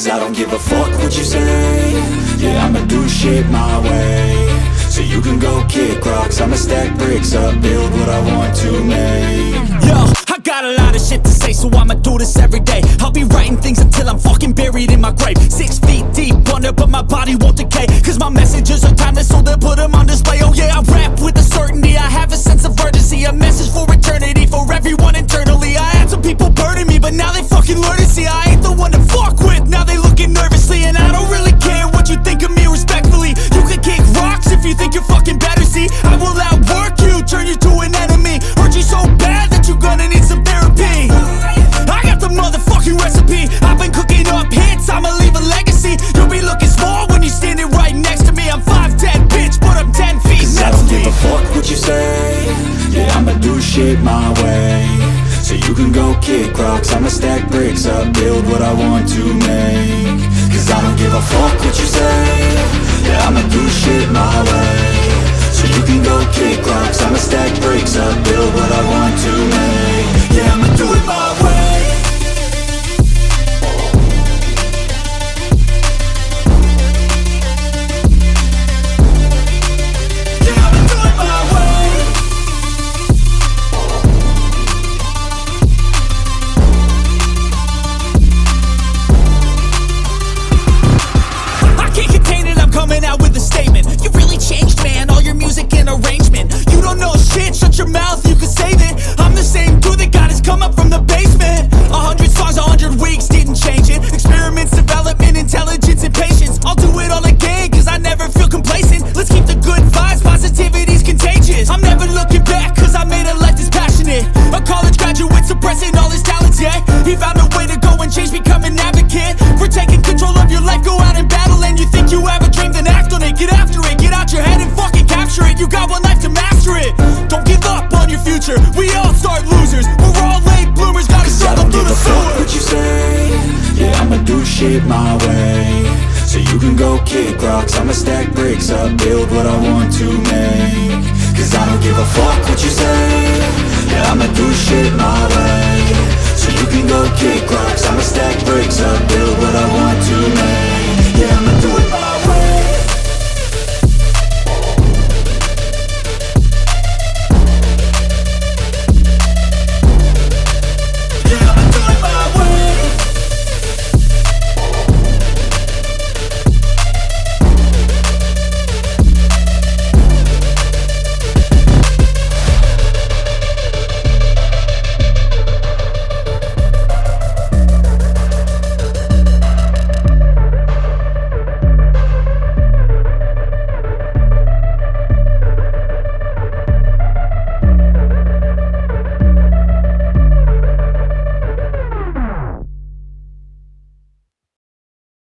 Cause I don't give a fuck what you say. Yeah, I'ma do shit my way. So you can go kick rocks, I'ma stack bricks up, build what I want to make. Yo, I got a lot of shit to say, so I'ma do this every day. I'll be writing things until I'm fucking buried in my grave. 6 feet deep under, but my body won't decay. Cause my messages are timeless, so they'll put them on display. Oh yeah, I rap with a certainty, I have a sense of urgency. A message for eternity, for everyone internally. I had some people burning me, but now they fucking learn to see I ain't the one to fuck with, now they looking nervously. And I don't really care what you think of me, respectfully. You can kick rocks if you think you're fucking better, see. I will outwork you, turn you to an enemy. Hurt you so bad that you're gonna need some therapy. I got the motherfucking recipe. I've been cooking up hits, I'ma leave a legacy. You'll be looking small when you're standing right next to me. I'm 5'10", bitch, but I'm 10 feet Cause next I don't to me. give a fuck what you say. Yeah, I'ma do shit my way. So you can go kick rocks, I'ma stack bricks up, build what I want to make. Cause I don't give a fuck what you say. Yeah, I'ma do shit my way. So you can go kick rocks, I'ma stack bricks up, build what I want to make. Yeah, I'ma do it my way. Yeah, I'ma do it my way. I can't contain it, I'm coming out with a statement. You really changed, man, all your music and arrangement. You don't know shit, shut your mouth, you can save it. I'm the same dude that got his come up from the basement. 100 songs, 100 weeks, didn't change it. Experiments, development, intelligence, and patience. I'll do it all again, cause I never feel complacent. Let's keep the good vibes, positivity's contagious. I'm never looking back, cause I made a life that's passionate. A college graduate suppressing all his talents, yeah. He found a way to go and change, become an advocate. For taking control of your life, go out and battle. And you think you have a dream, then act on it. Get after it, get out your head and fucking capture it. You got one life to master it. Don't give up on your future, we all start losers. We're all late bloomers, gotta Cause I struggle don't through give the a fuck sewer. what you say. Yeah, I'ma do shit my way. So you can go kick rocks, I'ma stack bricks up, build what I want to make. Cause I don't give a fuck what you say. Yeah, I'ma do shit my